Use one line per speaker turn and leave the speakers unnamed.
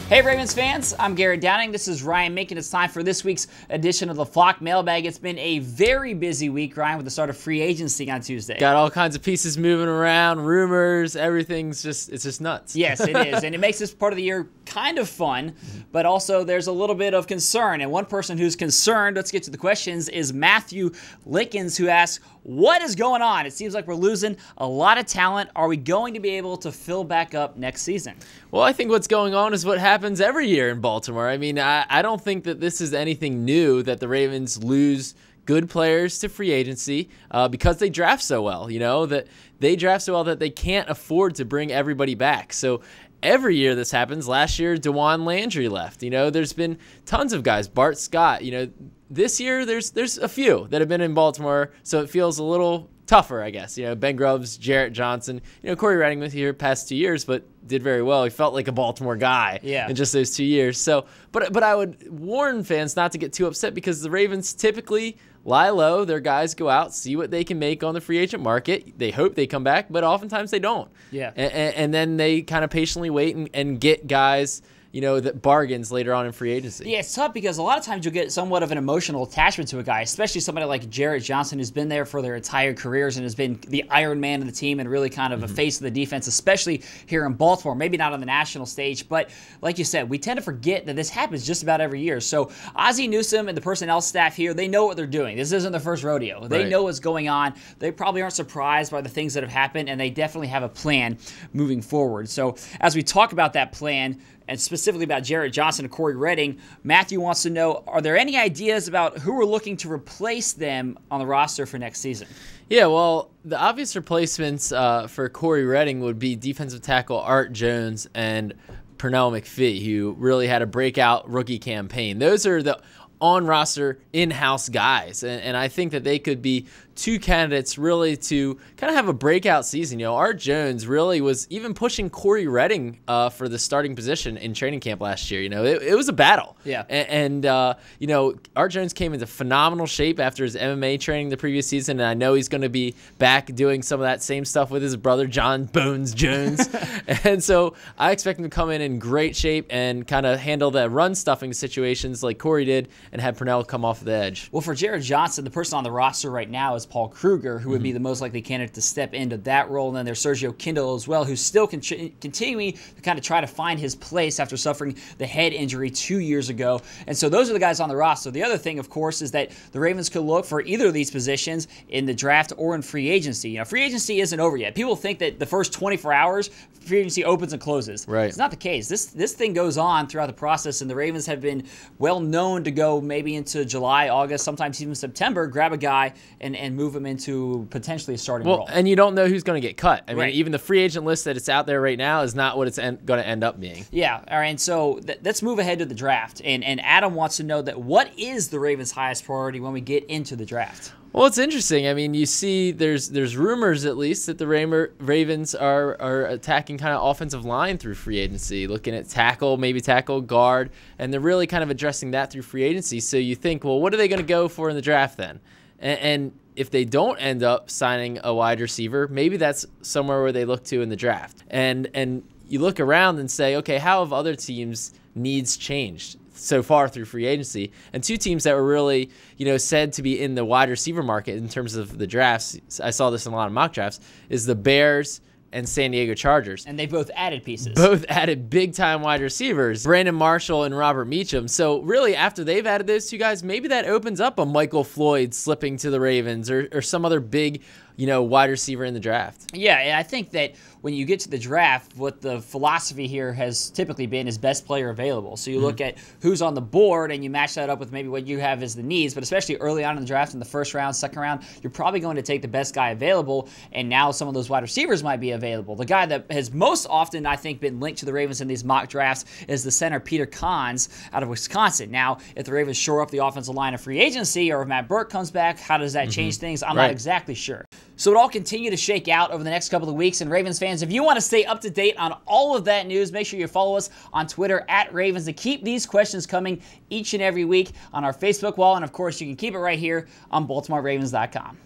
Hey Ravens fans, I'm Garrett Downing. This is Ryan making it time for this week's edition of the Flock Mailbag. It's been a very busy week, Ryan, with the start of free agency on Tuesday.
Got all kinds of pieces moving around, rumors, everything's it's just nuts.
Yes, it is. And it makes this part of the year kind of fun, but also there's a little bit of concern. And one person who's concerned, let's get to the questions, is Matthew Lickens, who asks, what is going on? It seems like we're losing a lot of talent. Are we going to be able to fill back up next season?
Well, I think what's going on is what happens every year in Baltimore. I mean, I don't think that this is anything new that the Ravens lose good players to free agency because they draft so well, that they draft so well that they can't afford to bring everybody back. So every year this happens. Last year, DeJuan Landry left. There's been tons of guys. Bart Scott. This year there's a few that have been in Baltimore, so it feels a little tougher, I guess. Ben Grubbs, Jarrett Johnson. Corey Redding was here past 2 years, but did very well. He felt like a Baltimore guy in just those 2 years. So, but I would warn fans not to get too upset because the Ravens typically lie low. Their guys go out, see what they can make on the free agent market. They hope they come back, but oftentimes they don't.
Yeah.
And then they kind of patiently wait and get guys that bargains later on in free agency.
Yeah, it's tough because a lot of times you'll get somewhat of an emotional attachment to a guy, especially somebody like Jarrett Johnson, who's been there for their entire careers and has been the Iron Man of the team and really kind of a face of the defense, especially here in Baltimore. Maybe not on the national stage, but like you said, we tend to forget that this happens just about every year. So Ozzie Newsome and the personnel staff here, they know what they're doing. This isn't their first rodeo. They know what's going on. They probably aren't surprised by the things that have happened, and they definitely have a plan moving forward. So as we talk about that plan, and specifically about Jarrett Johnson and Corey Redding, Matthew wants to know, are there any ideas about who we're looking to replace them on the roster for next season?
Yeah, well, the obvious replacements for Corey Redding would be defensive tackle Art Jones and Pernell McPhee, who really had a breakout rookie campaign. Those are the on-roster, in-house guys, and I think that they could be two candidates really to kind of have a breakout season. Art Jones really was even pushing Corey Redding for the starting position in training camp last year. It was a battle.
Yeah.
And Art Jones came into phenomenal shape after his MMA training the previous season, and I know he's going to be back doing some of that same stuff with his brother, John Bones Jones. And so I expect him to come in great shape and kind of handle the run-stuffing situations like Corey did and have Pernell come off the edge.
Well, for Jarrett Johnson, the person on the roster right now is Paul Kruger, who would be the most likely candidate to step into that role. And then there's Sergio Kindle as well, who's still continuing to kind of try to find his place after suffering the head injury 2 years ago. And so those are the guys on the roster. The other thing, of course, is that the Ravens could look for either of these positions in the draft or in free agency. Free agency isn't over yet. People think that the first 24 hours, free agency opens and closes.
Right.
It's not the case. This thing goes on throughout the process, and the Ravens have been well known to go maybe into July, August, sometimes even September, grab a guy and move him into potentially a starting role.
And you don't know who's going to get cut. I mean, even the free agent list that it's out there right now is not what it's going to end up being.
Yeah, all right, and so let's move ahead to the draft. And Adam wants to know that what is the Ravens' highest priority when we get into the draft?
Well, it's interesting. I mean, you see there's rumors at least that the Ravens are attacking kind of offensive line through free agency, looking at tackle, maybe tackle, guard, and they're really kind of addressing that through free agency. So you think, well, what are they going to go for in the draft then? And if they don't end up signing a wide receiver, maybe that's somewhere where they look to in the draft. And you look around and say, okay, how have other teams' needs changed so far through free agency? And two teams that were really, said to be in the wide receiver market in terms of the drafts, I saw this in a lot of mock drafts, is the Bears and San Diego Chargers.
And they both added pieces.
Both added big-time wide receivers, Brandon Marshall and Robert Meacham. So really, after they've added those two guys, maybe that opens up a Michael Floyd slipping to the Ravens or some other big, wide receiver in the draft.
Yeah, and I think that when you get to the draft, what the philosophy here has typically been is best player available. So you look at who's on the board and you match that up with maybe what you have as the needs, but especially early on in the draft, in the first round, second round, you're probably going to take the best guy available, and now some of those wide receivers might be available. The guy that has most often, I think, been linked to the Ravens in these mock drafts is the center Peter Kahns out of Wisconsin. Now, if the Ravens shore up the offensive line of free agency or if Matt Burke comes back, how does that change things? I'm not exactly sure. So it'll all continue to shake out over the next couple of weeks. And Ravens fans, if you want to stay up to date on all of that news, make sure you follow us on Twitter @Ravens to keep these questions coming each and every week on our Facebook wall. And of course, you can keep it right here on BaltimoreRavens.com.